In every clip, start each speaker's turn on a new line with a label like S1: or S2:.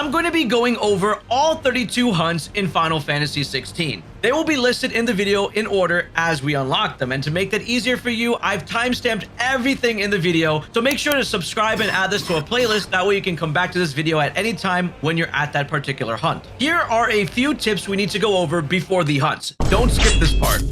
S1: I'm going to be going over all 32 hunts in Final Fantasy 16. They will be listed in the video in order as we unlock them, and to make that easier for you, I've timestamped everything in the video, so make sure to subscribe and add this to a playlist. That way you can come back to this video at any time when you're at that particular hunt. Here are a few tips we need to go over before the hunts. Don't skip this part.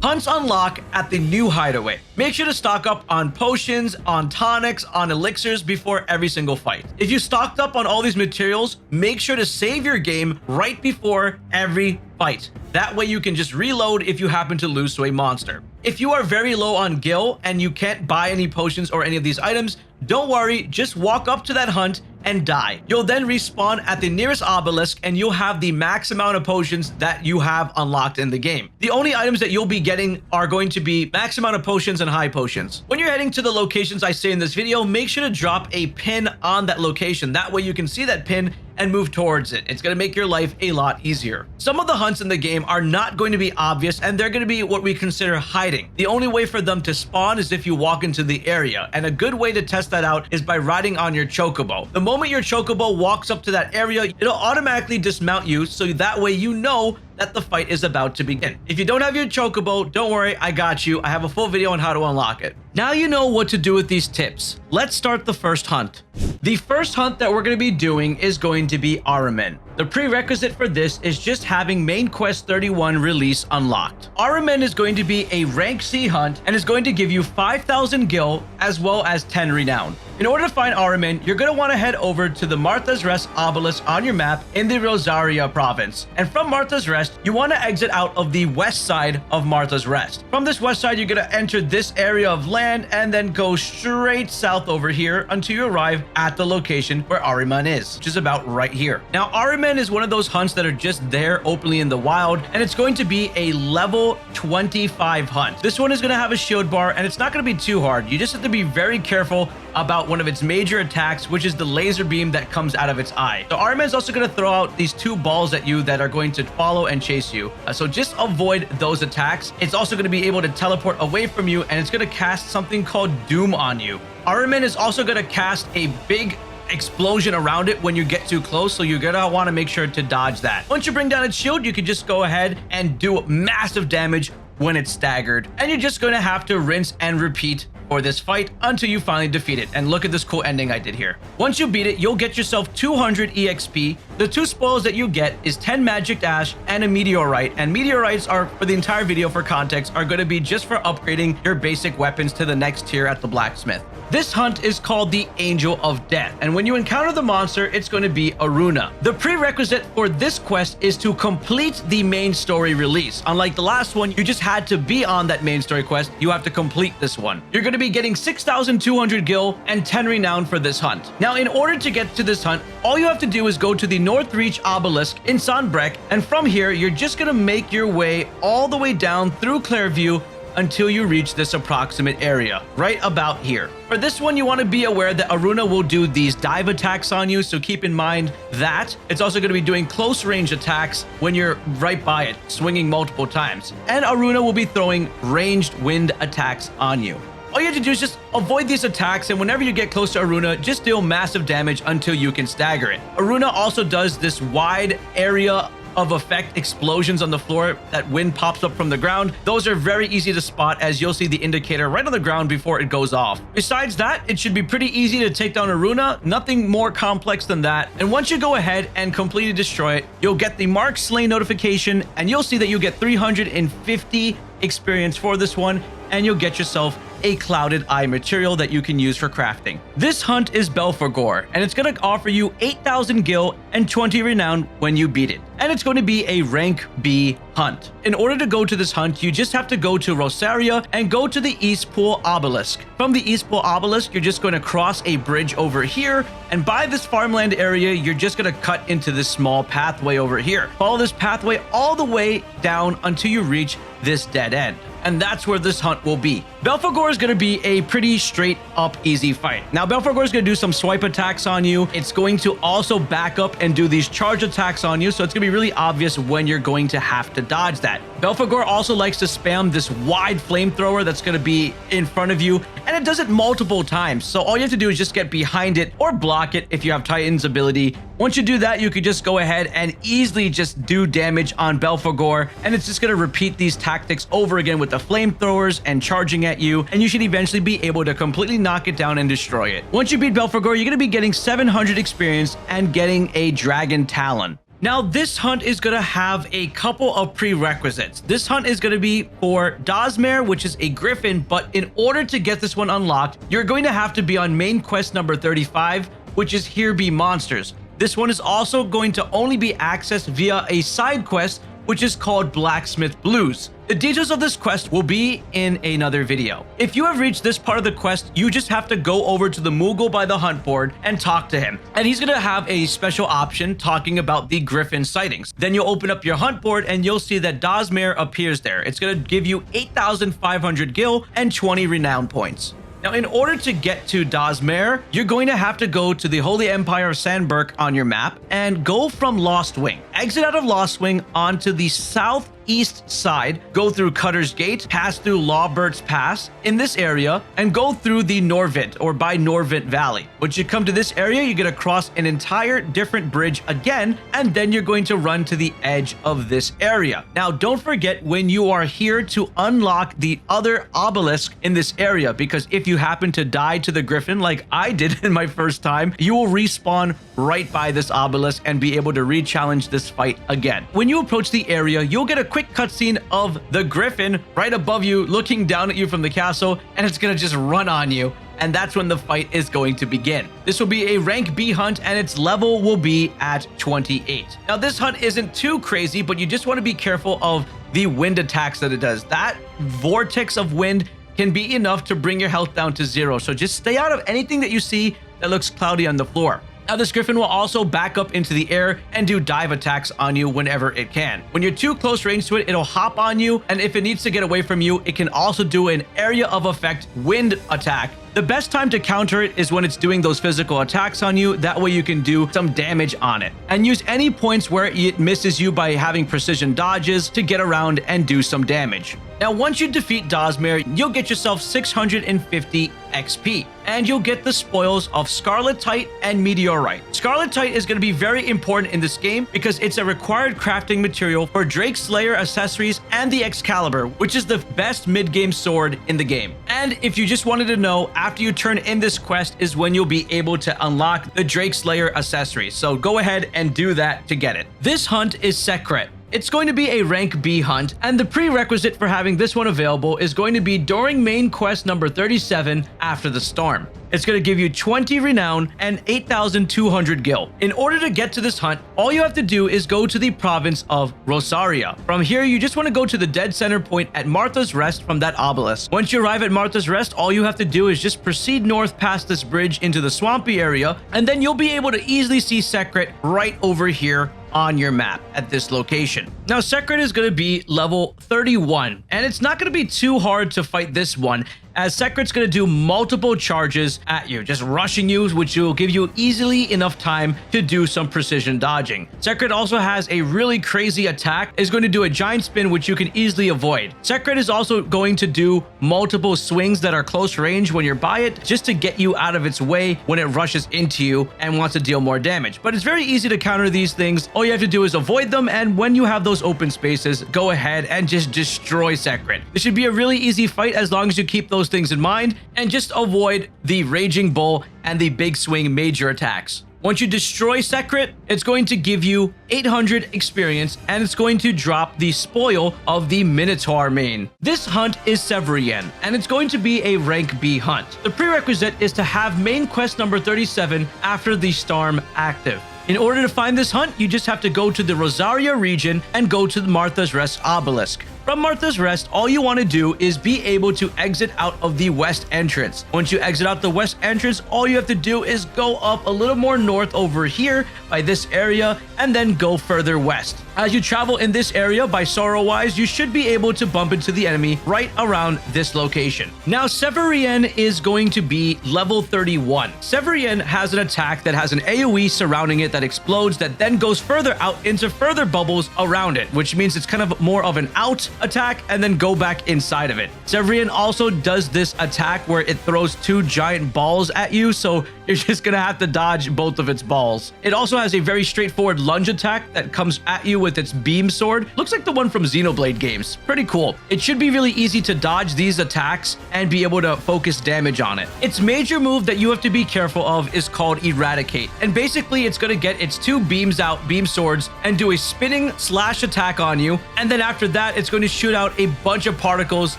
S1: Hunts unlock at the new hideaway. Make sure to stock up on potions, on tonics, on elixirs before every single fight. If you stocked up on all these materials, make sure to save your game right before every fight. That way you can just reload if you happen to lose to a monster. If you are very low on gil and you can't buy any potions or any of these items, don't worry, just walk up to that hunt and die. You'll then respawn at the nearest obelisk and you'll have the max amount of potions that you have unlocked in the game. The only items that you'll be getting are going to be max amount of potions and high potions. When you're heading to the locations I say in this video, make sure to drop a pin on that location. That way you can see that pin and move towards it. It's going to make your life a lot easier. Some of the hunts in the game are not going to be obvious, and they're going to be what we consider hiding. The only way for them to spawn is if you walk into the area, and a good way to test that out is by riding on your chocobo. The moment your chocobo walks up to that area, it'll automatically dismount you, so that way you know that the fight is about to begin. If you don't have your chocobo, don't worry, I got you. I have a full video on how to unlock it. Now you know what to do with these tips. Let's start the first hunt. The first hunt that we're going to be doing is going to be Ahriman. The prerequisite for this is just having main quest 31 release unlocked. Ahriman is going to be a rank C hunt and is going to give you 5,000 gil as well as 10 renown. In order to find Ahriman, you're going to want to head over to the Martha's Rest obelisk on your map in the Rosaria province. And from Martha's Rest, you want to exit out of the west side of Martha's Rest. From this west side, you're going to enter this area of land and then go straight south over here until you arrive at the location where Ahriman is, which is about right here. Now, Ahriman is one of those hunts that are just there openly in the wild, and it's going to be a level 25 hunt. This one is going to have a shield bar, and it's not going to be too hard. You just have to be very careful about one of its major attacks, which is the laser beam that comes out of its eye. So Ahriman's also going to throw out these two balls at you that are going to follow and chase you. So just avoid those attacks. It's also going to be able to teleport away from you, and it's going to cast something called Doom on you. Ahriman is also going to cast a big explosion around it when you get too close, so you're gonna want to make sure to dodge that. Once you bring down its shield, you can just go ahead and do massive damage when it's staggered, and you're just going to have to rinse and repeat for this fight until you finally defeat it. And look at this cool ending I did here. Once you beat it, you'll get yourself 200 EXP. The two spoils that you get is 10 Magic Ash and a Meteorite. And Meteorites are, for the entire video for context, are going to be just for upgrading your basic weapons to the next tier at the blacksmith. This hunt is called the Angel of Death, and when you encounter the monster, it's going to be Aruna. The prerequisite for this quest is to complete the main story release. Unlike the last one, you just had to be on that main story quest. You have to complete this one. You're going to be getting 6,200 gil and 10 renown for this hunt. Now, in order to get to this hunt, all you have to do is go to the North Reach obelisk in Sanbreque, and from here, you're just going to make your way all the way down through Clairview until you reach this approximate area, right about here. For this one, you want to be aware that Aruna will do these dive attacks on you, so keep in mind that. It's also going to be doing close range attacks when you're right by it, swinging multiple times. And Aruna will be throwing ranged wind attacks on you. All you have to do is just avoid these attacks, and whenever you get close to Aruna, just deal massive damage until you can stagger it. Aruna also does this wide area of effect explosions on the floor that wind pops up from the ground. Those are very easy to spot, as you'll see the indicator right on the ground before it goes off. Besides that, it should be pretty easy to take down Aruna, nothing more complex than that. And once you go ahead and completely destroy it, you'll get the Mark Slain notification, and you'll see that you get 350 experience for this one, and you'll get yourself a Clouded Eye material that you can use for crafting. This hunt is Belphegor, and it's going to offer you 8,000 gil and 20 renown when you beat it. And it's going to be a rank B hunt. In order to go to this hunt, you just have to go to Rosaria and go to the East Pool Obelisk. From the East Pool Obelisk, you're just going to cross a bridge over here, and by this farmland area, you're just going to cut into this small pathway over here. Follow this pathway all the way down until you reach this dead end. And that's where this hunt will be. Belphegor is going to be a pretty straight up easy fight. Now, Belphegor is going to do some swipe attacks on you. It's going to also back up and do these charge attacks on you, so it's going to be really obvious when you're going to have to dodge that. Belphegor also likes to spam this wide flamethrower that's going to be in front of you, and it does it multiple times. So all you have to do is just get behind it or block it if you have Titan's ability. Once you do that, you could just go ahead and easily just do damage on Belphegor, and it's just going to repeat these tactics over again with the flamethrowers and charging at you, and you should eventually be able to completely knock it down and destroy it. Once you beat Belphegor, you're going to be getting 700 experience and getting a Dragon Talon. Now, this hunt is going to have a couple of prerequisites. This hunt is going to be for Dozmare, which is a Griffin, but in order to get this one unlocked, you're going to have to be on main quest number 35, which is Here Be Monsters. This one is also going to only be accessed via a side quest, which is called Blacksmith Blues. The details of this quest will be in another video. If you have reached this part of the quest, you just have to go over to the Moogle by the hunt board and talk to him. And he's going to have a special option talking about the Griffin sightings. Then you'll open up your hunt board and you'll see that Dozmare appears there. It's going to give you 8,500 gil and 20 renown points. Now, in order to get to Dozmare, you're going to have to go to the Holy Empire of Sandberg on your map and go from Lost Wing. Exit out of Lost Wing onto the southeast side, go through Cutter's Gate, pass through Lawbert's Pass in this area, and go through the Norvent or by Norvent Valley. Once you come to this area, you're going to cross an entire different bridge again, and then you're going to run to the edge of this area. Now, don't forget when you are here to unlock the other obelisk in this area, because if you happen to die to the Griffin like I did in my first time, you will respawn right by this obelisk and be able to re-challenge this fight again. When you approach the area, you'll get a quick cutscene of the Griffin right above you looking down at you from the castle, and it's gonna just run on you, and that's when the fight is going to begin. This will be a rank B hunt, and its level will be at 28. Now, this hunt isn't too crazy, but you just want to be careful of the wind attacks that it does. That vortex of wind can be enough to bring your health down to 0. So just stay out of anything that you see that looks cloudy on the floor. Now, this Griffin will also back up into the air and do dive attacks on you whenever it can. When you're too close range to it, it'll hop on you, and if it needs to get away from you, it can also do an area of effect wind attack. The best time to counter it is when it's doing those physical attacks on you. That way you can do some damage on it. And use any points where it misses you by having precision dodges to get around and do some damage. Now, once you defeat Dozmare, you'll get yourself 650 XP, and you'll get the spoils of Scarletite and Meteorite. Scarletite is going to be very important in this game because it's a required crafting material for Drake Slayer accessories and the Excalibur, which is the best mid-game sword in the game. And if you just wanted to know, after you turn in this quest is when you'll be able to unlock the Drake Slayer accessories. So go ahead and do that to get it. This hunt is Sekhret. It's going to be a rank B hunt, and the prerequisite for having this one available is going to be during main quest number 37 after the storm. It's going to give you 20 renown and 8,200 gil. In order to get to this hunt, all you have to do is go to the province of Rosaria. From here, you just want to go to the dead center point at Martha's Rest from that obelisk. Once you arrive at Martha's Rest, all you have to do is just proceed north past this bridge into the swampy area, and then you'll be able to easily see Sekhret right over here on your map at this location. Now, Sekhret is going to be level 31, and it's not going to be too hard to fight this one, as Sekhret's going to do multiple charges at you, just rushing you, which will give you easily enough time to do some precision dodging. Sekhret also has a really crazy attack. It's going to do a giant spin, which you can easily avoid. Sekhret is also going to do multiple swings that are close range when you're by it, just to get you out of its way when it rushes into you and wants to deal more damage. But it's very easy to counter these things. All you have to do is avoid them, and when you have those open spaces, go ahead and just destroy Sekhret. This should be a really easy fight as long as you keep those things in mind and just avoid the Raging Bull and the Big Swing major attacks. Once you destroy Sekhret, it's going to give you 800 experience, and it's going to drop the spoil of the Minotaur Mane. This hunt is Severian, and it's going to be a rank B hunt. The prerequisite is to have main quest number 37 after the storm active. In order to find this hunt, you just have to go to the Rosaria region and go to the Martha's Rest obelisk. From Martha's Rest, all you want to do is be able to exit out of the west entrance. Once you exit out the west entrance, all you have to do is go up a little more north over here by this area and then go further west. As you travel in this area by Sorrowwise, you should be able to bump into the enemy right around this location. Now, Severian is going to be level 31. Severian has an attack that has an AoE surrounding it that explodes, that then goes further out into further bubbles around it, which means it's kind of more of an out attack and then go back inside of it. Severian also does this attack where it throws 2 giant balls at you, so you're just gonna have to dodge both of its balls. It also has a very straightforward lunge attack that comes at you with its beam sword. Looks like the one from Xenoblade games. Pretty cool. It should be really easy to dodge these attacks and be able to focus damage on it. Its major move that you have to be careful of is called Eradicate, and basically it's gonna get its 2 beams out, beam swords, and do a spinning slash attack on you, and then after that it's going to shoot out a bunch of particles.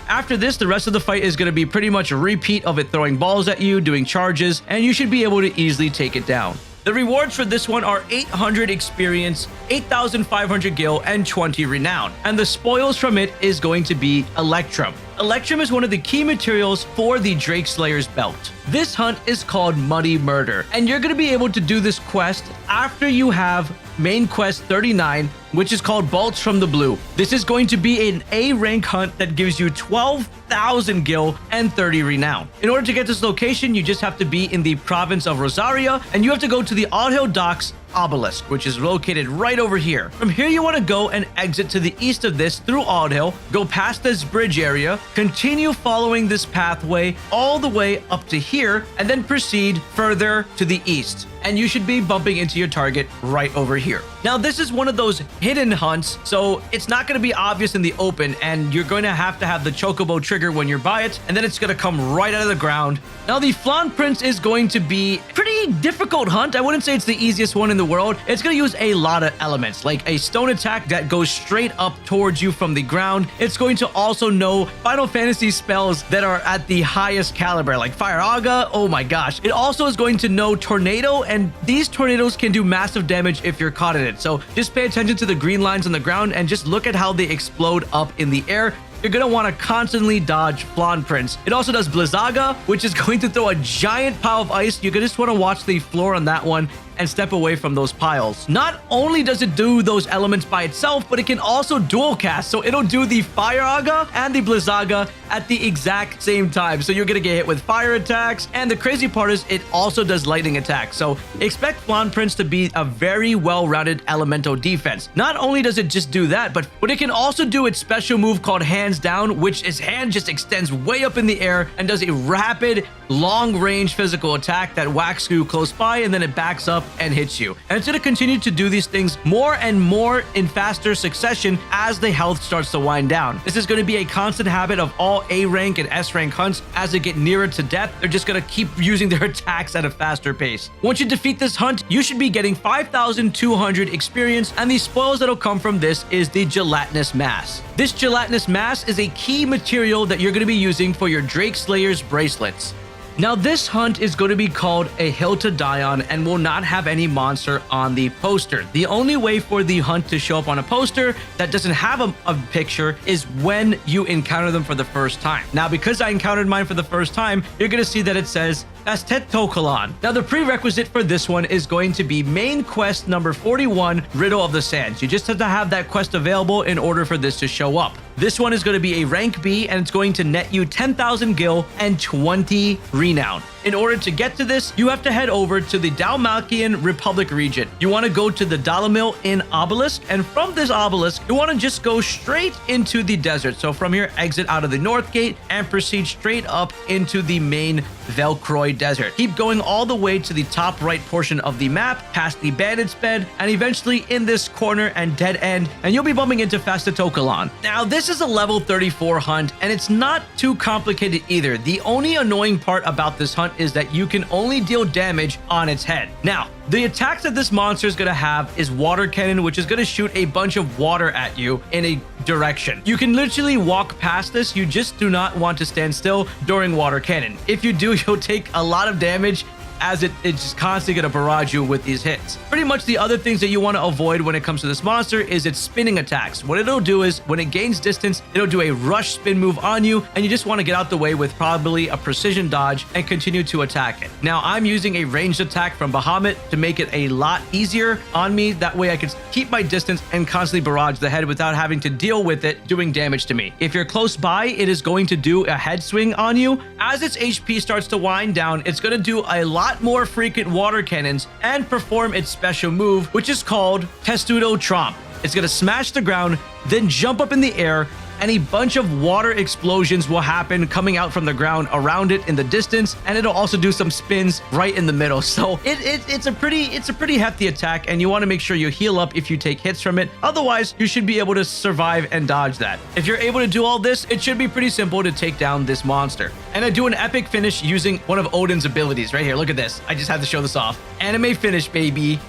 S1: After this, the rest of the fight is going to be pretty much a repeat of it throwing balls at you, doing charges, and you should be able to easily take it down. The rewards for this one are 800 experience, 8,500 gil, and 20 renown. And the spoils from it is going to be Electrum. Electrum is one of the key materials for the Drake Slayer's belt. This hunt is called Muddy Murder, and you're going to be able to do this quest after you have main quest 39, which is called Bolts from the Blue. This is going to be an A rank hunt that gives you 12,000 gil and 30 renown. In order to get this location, you just have to be in the province of Rosaria, and you have to go to the Althill Docks Obelisk, which is located right over here. From here, you want to go and exit to the east of this through Althill, go past this bridge area, continue following this pathway all the way up to here, and then proceed further to the east. And you should be bumping into your target right over here. Now, this is one of those hidden hunts, so it's not going to be obvious in the open, and you're going to have the chocobo trigger when you're by it, and then it's going to come right out of the ground. Now, the Flan Prince is going to be a pretty difficult hunt. I wouldn't say it's the easiest one in the world. It's going to use a lot of elements, like a stone attack that goes straight up towards you from the ground. It's going to also know Final Fantasy spells that are at the highest caliber, like Fire Aga. Oh my gosh. It also is going to know Tornado, and these tornadoes can do massive damage if you're caught in it. So just pay attention to the green lines on the ground and just look at how they explode up in the air. You're going to want to constantly dodge Flan Prince. It also does Blizzaga, which is going to throw a giant pile of ice. You're just want to watch the floor on that one and step away from those piles. Not only does it do those elements by itself, but it can also dual cast. So it'll do the Fire Aga and the Blizzaga at the exact same time. So you're going to get hit with fire attacks. And the crazy part is it also does lightning attacks. So expect Flan Prince to be a very well-rounded elemental defense. Not only does it just do that, but it can also do its special move called Hands Down, which its hand just extends way up in the air and does a rapid, long-range physical attack that whacks you close by, and then it backs up and hits you. And it's going to continue to do these things more and more in faster succession as the health starts to wind down. This is going to be a constant habit of all A rank and S rank hunts. As they get nearer to death, they're just going to keep using their attacks at a faster pace. Once you defeat this hunt, you should be getting 5,200 experience, and the spoils that'll come from this is the Gelatinous Mass. This Gelatinous Mass is a key material that you're going to be using for your Drake Slayer's bracelets. Now, this hunt is going to be called A Hill to Die On and will not have any monster on the poster. The only way for the hunt to show up on a poster that doesn't have a picture is when you encounter them for the first time. Now, because I encountered mine for the first time, you're going to see that it says Fastitocalon. Now, the prerequisite for this one is going to be main quest number 41, Riddle of the Sands. You just have to have that quest available in order for this to show up. This one is going to be a rank B, and it's going to net you 10,000 gil and 20 renown. In order to get to this, you have to head over to the Dalmatian Republic region. You want to go to the Dalamil in Obelisk, and from this obelisk, you want to just go straight into the desert. So from here, exit out of the north gate and proceed straight up into the main Velcroy Desert. Keep going all the way to the top right portion of the map, past the Bandit's Bed, and eventually in this corner and dead end, and you'll be bumping into Fastitocalon. Now, this is a level 34 hunt, and it's not too complicated either. The only annoying part about this hunt is that you can only deal damage on its head. Now, the attacks that this monster is going to have is Water Cannon, which is going to shoot a bunch of water at you in a direction. You can literally walk past this. You just do not want to stand still during Water Cannon. If you do, you'll take a lot of damage, as it's just constantly going to barrage you with these hits. Pretty much the other things that you want to avoid when it comes to this monster is its spinning attacks. What it'll do is when it gains distance, it'll do a rush spin move on you, and you just want to get out the way with probably a precision dodge and continue to attack it. Now, I'm using a ranged attack from Behemoth to make it a lot easier on me. That way I can keep my distance and constantly barrage the head without having to deal with it doing damage to me. If you're close by, it is going to do a head swing on you. As its HP starts to wind down, it's going to do a lot more frequent water cannons and perform its special move, which is called Testudo Tromp. It's going to smash the ground, then jump up in the air and a bunch of water explosions will happen coming out from the ground around it in the distance, and it'll also do some spins right in the middle. So it's a pretty hefty attack, and you want to make sure you heal up if you take hits from it. Otherwise, you should be able to survive and dodge that. If you're able to do all this, it should be pretty simple to take down this monster. And I do an epic finish using one of Odin's abilities right here. Look at this. I just had to show this off. Anime finish, baby.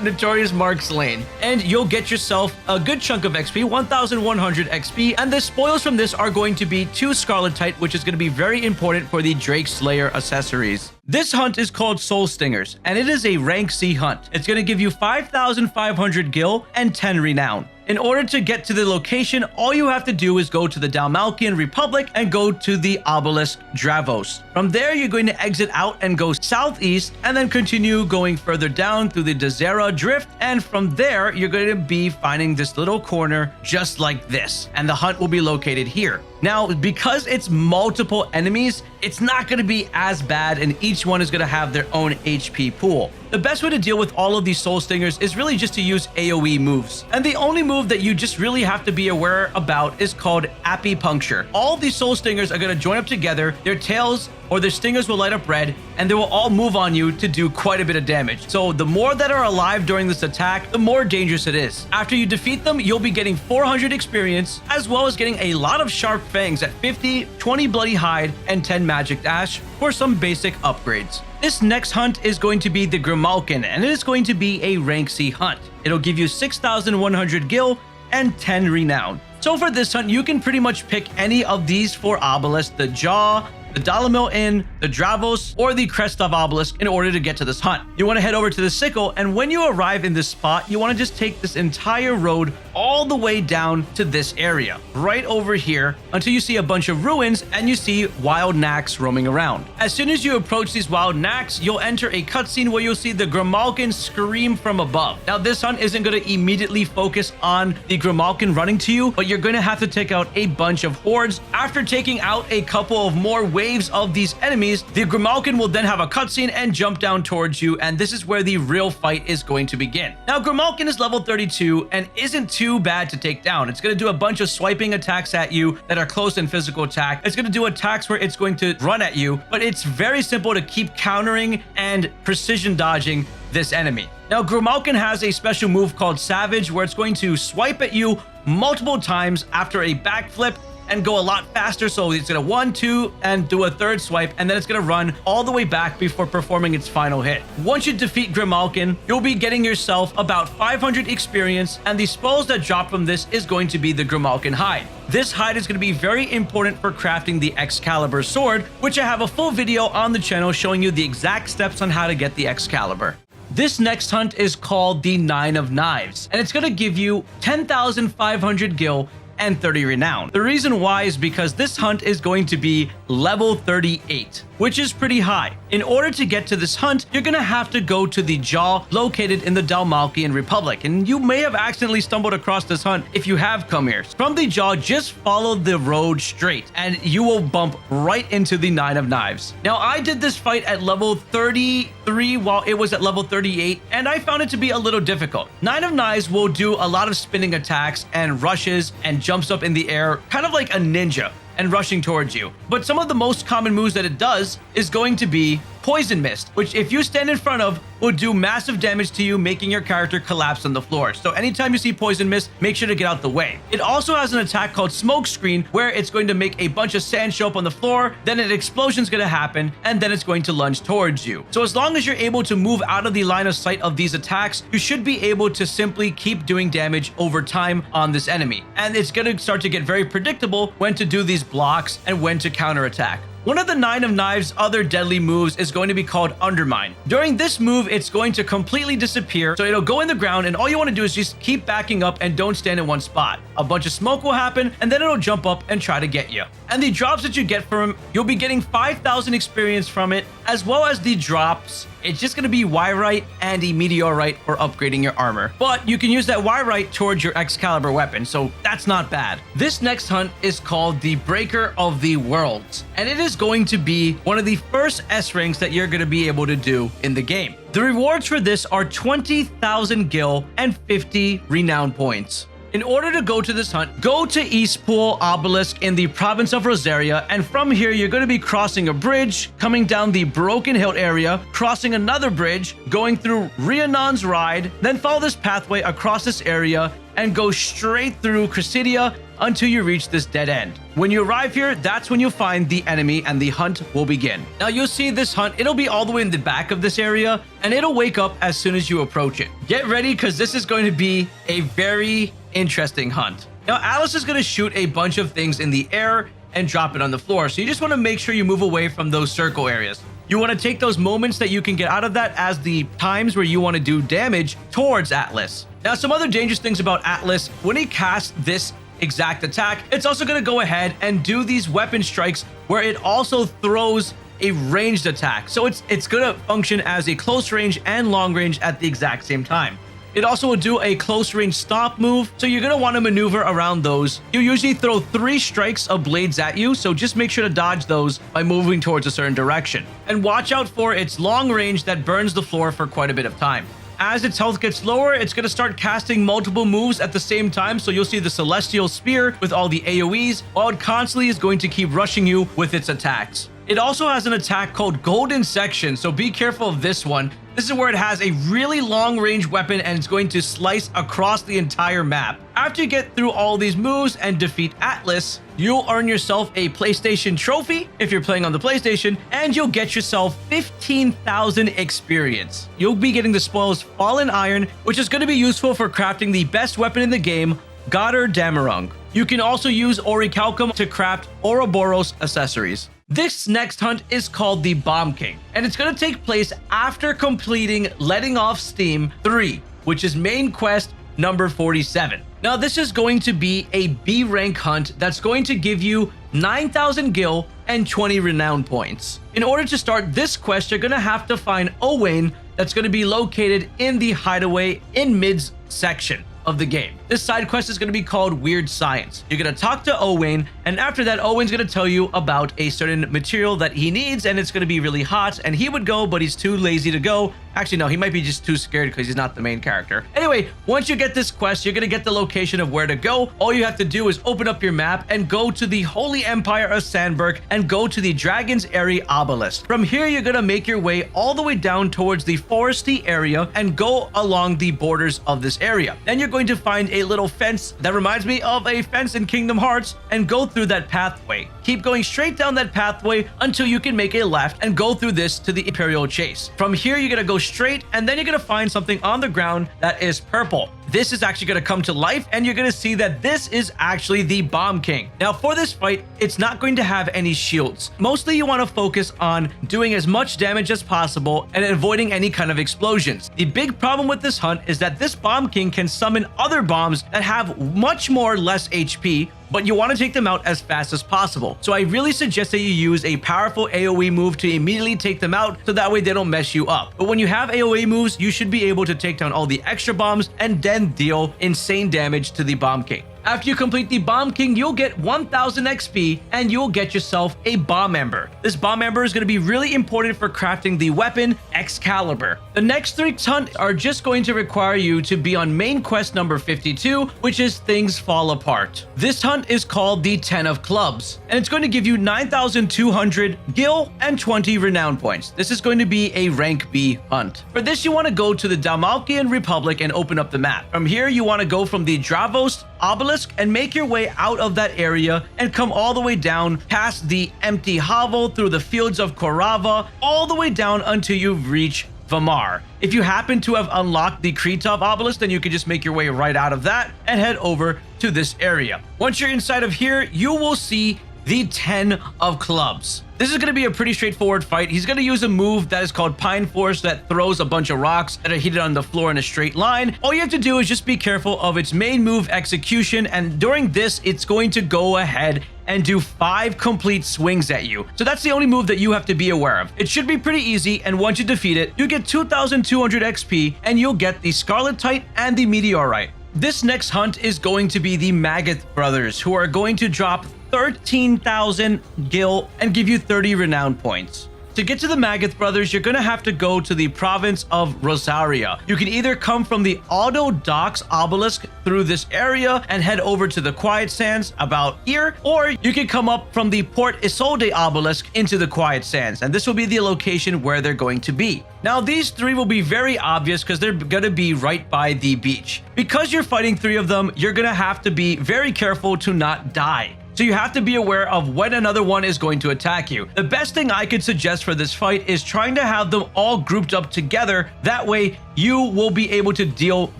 S1: Notorious Marks lane, and you'll get yourself a good chunk of XP, 1100 XP, and the spoils from this are going to be 2 Scarletite, which is going to be very important for the Drake Slayer accessories. This hunt is called Soul Stingers, and it is a rank C hunt. It's going to give you 5,500 gil and 10 renown. In order to get to the location, all you have to do is go to the Dalmalkian Republic and go to the Obelisk Dravos. From there, you're going to exit out and go southeast, and then continue going further down through the Dozmare Drift, and from there, you're going to be finding this little corner just like this, and the hunt will be located here. Now, because it's multiple enemies, it's not going to be as bad, and each one is going to have their own HP pool. The best way to deal with all of these Soul Stingers is really just to use AoE moves. And the only move that you just really have to be aware about is called Apipuncture. All these Soul Stingers are going to join up together, their tails or their stingers will light up red, and they will all move on you to do quite a bit of damage. So the more that are alive during this attack, the more dangerous it is. After you defeat them, you'll be getting 400 experience, as well as getting a lot of sharp fangs at 50, 20 bloody hide, and 10 magic dash for some basic upgrades. This next hunt is going to be the Grimalkin, and it is going to be a rank C hunt. It'll give you 6,100 gil and 10 renown. So for this hunt, you can pretty much pick any of these 4 obelisks, the Jaw, the Dalamil Inn, the Dravos, or the Crest of Obelisk in order to get to this hunt. You want to head over to the Sickle, and when you arrive in this spot, you want to just take this entire road all the way down to this area, right over here, until you see a bunch of ruins and you see wild knacks roaming around. As soon as you approach these wild knacks, you'll enter a cutscene where you'll see the Grimalkin scream from above. Now, this hunt isn't going to immediately focus on the Grimalkin running to you, but you're going to have to take out a bunch of hordes. After taking out a couple of more waves of these enemies, the Grimalkin will then have a cutscene and jump down towards you, and this is where the real fight is going to begin. Now, Grimalkin is level 32 and isn't too bad to take down. It's going to do a bunch of swiping attacks at you that are close in physical attack. It's going to do attacks where it's going to run at you, but it's very simple to keep countering and precision dodging this enemy. Now, Grimalkin has a special move called Savage, where it's going to swipe at you multiple times after a backflip and go a lot faster. So it's going to 1, 2, and do a third swipe, and then it's going to run all the way back before performing its final hit. Once you defeat Grimalkin, you'll be getting yourself about 500 experience, and the spells that drop from this is going to be the Grimalkin Hide. This hide is going to be very important for crafting the Excalibur sword, which I have a full video on the channel showing you the exact steps on how to get the Excalibur. This next hunt is called the 9 of Knives, and it's going to give you 10,500 gil and 30 renown. The reason why is because this hunt is going to be level 38, which is pretty high. In order to get to this hunt, you're gonna have to go to the Jaw located in the Dalmalkian Republic, and you may have accidentally stumbled across this hunt if you have come here. From the Jaw, just follow the road straight and you will bump right into the 9 of Knives. Now, I did this fight at level 33 while it was at level 38, and I found it to be a little difficult. 9 of Knives will do a lot of spinning attacks and rushes and jumps up in the air, kind of like a ninja, and rushing towards you. But some of the most common moves that it does is going to be Poison Mist, which if you stand in front of, will do massive damage to you, making your character collapse on the floor. So anytime you see Poison Mist, make sure to get out the way. It also has an attack called Smoke Screen, where it's going to make a bunch of sand show up on the floor, then an explosion's going to happen, and then it's going to lunge towards you. So as long as you're able to move out of the line of sight of these attacks, you should be able to simply keep doing damage over time on this enemy. And it's going to start to get very predictable when to do these blocks and when to counterattack. One of the 9 of Knives' other deadly moves is going to be called Undermine. During this move, it's going to completely disappear, so it'll go in the ground, and all you want to do is just keep backing up and don't stand in one spot. A bunch of smoke will happen, and then it'll jump up and try to get you. And the drops that you get from him, you'll be getting 5,000 experience from it, as well as the drops. It's just going to be Wyrite and a Meteorite for upgrading your armor. But you can use that Wyrite towards your Excalibur weapon, so that's not bad. This next hunt is called the Breaker of the Worlds, and it is going to be one of the first S ranks that you're going to be able to do in the game. The rewards for this are 20,000 gil and 50 renown points. In order to go to this hunt, go to Eastpool Obelisk in the province of Rosaria, and from here you're going to be crossing a bridge, coming down the Broken Hilt area, crossing another bridge, going through Rhiannon's Ride, then follow this pathway across this area and go straight through Cressidia until you reach this dead end. When you arrive here, that's when you'll find the enemy and the hunt will begin. Now you'll see this hunt, it'll be all the way in the back of this area and it'll wake up as soon as you approach it. Get ready because this is going to be a very interesting hunt. Now Alice is going to shoot a bunch of things in the air and drop it on the floor. So you just want to make sure you move away from those circle areas. You want to take those moments that you can get out of that as the times where you want to do damage towards Atlas. Now, some other dangerous things about Atlas, when he casts this exact attack, it's also going to go ahead and do these weapon strikes where it also throws a ranged attack. So it's going to function as a close range and long range at the exact same time. It also will do a close range stomp move, so you're going to want to maneuver around those. You usually throw 3 strikes of blades at you, so just make sure to dodge those by moving towards a certain direction. And watch out for its long range that burns the floor for quite a bit of time. As its health gets lower, it's going to start casting multiple moves at the same time, so you'll see the Celestial Spear with all the AoEs, while it constantly is going to keep rushing you with its attacks. It also has an attack called Golden Section, so be careful of this one. This is where it has a really long range weapon and it's going to slice across the entire map. After you get through all these moves and defeat Atlas, you'll earn yourself a PlayStation trophy if you're playing on the PlayStation, and you'll get yourself 15,000 experience. You'll be getting the spoils Fallen Iron, which is going to be useful for crafting the best weapon in the game, Gobermouch. You can also use Orichalcum to craft Ouroboros accessories. This next hunt is called the Bomb King, and it's going to take place after completing Letting Off Steam 3, which is main quest number 47. Now, this is going to be a B rank hunt that's going to give you 9,000 gil and 20 renown points. In order to start this quest, you're going to have to find Owain that's going to be located in the hideaway in Mid's section of the game. This side quest is going to be called Weird Science. You're going to talk to Owain, and after that, Owain's going to tell you about a certain material that he needs, and it's going to be really hot, and he would go, but he's too lazy to go. Actually, no, he might be just too scared because he's not the main character. Anyway, once you get this quest, you're going to get the location of where to go. All you have to do is open up your map and go to the Holy Empire of Sandberg and go to the Dragon's Eyrie Obelisk. From here, you're going to make your way all the way down towards the foresty area and go along the borders of this area. Then you're going to find a little fence that reminds me of a fence in Kingdom Hearts and go through that pathway. Keep going straight down that pathway until you can make a left and go through this to the Imperial Chase. From here, you're going to go straight, and then you're going to find something on the ground that is purple. This is actually going to come to life, and you're going to see that this is actually the Bomb King. Now, for this fight, it's not going to have any shields. Mostly, you want to focus on doing as much damage as possible and avoiding any kind of explosions. The big problem with this hunt is that this Bomb King can summon other bombs that have much more less HP, but you want to take them out as fast as possible. So I really suggest that you use a powerful AoE move to immediately take them out, so that way they don't mess you up. But when you have AoE moves, you should be able to take down all the extra bombs and then deal insane damage to the Bomb King. After you complete the Bomb King, you'll get 1,000 XP and you'll get yourself a Bomb Ember. This Bomb Ember is going to be really important for crafting the weapon Excalibur. The next 3 hunts are just going to require you to be on main quest number 52, which is Things Fall Apart. This hunt is called the 10 of Clubs, and it's going to give you 9,200 gil and 20 renown points. This is going to be a rank B hunt. For this, you want to go to the Dalmalkian Republic and open up the map. From here, you want to go from the Dravos Obelisk and make your way out of that area and come all the way down past the empty hovel through the fields of Korava, all the way down until you reach Vamar. If you happen to have unlocked the Kretov Obelisk, then you can just make your way right out of that and head over to this area. Once you're inside of here, you will see the 10 of Clubs. This is going to be a pretty straightforward fight. He's going to use a move that is called Pine Force that throws a bunch of rocks that are heated on the floor in a straight line. All you have to do is just be careful of its main move execution, and during this, it's going to go ahead and do 5 complete swings at you. So that's the only move that you have to be aware of. It should be pretty easy, and once you defeat it, you get 2,200 XP, and you'll get the Scarletite and the Meteorite. This next hunt is going to be the Mageth Brothers, who are going to drop 13,000 gil and give you 30 renown points. To get to the Mageth Brothers, you're going to have to go to the province of Rosaria. You can either come from the Auto Docks Obelisk through this area and head over to the Quiet Sands about here, or you can come up from the Port Isolde Obelisk into the Quiet Sands, and this will be the location where they're going to be. Now, these three will be very obvious because they're going to be right by the beach. Because you're fighting three of them, you're going to have to be very careful to not die. So you have to be aware of when another one is going to attack you. The best thing I could suggest for this fight is trying to have them all grouped up together. That way, you will be able to deal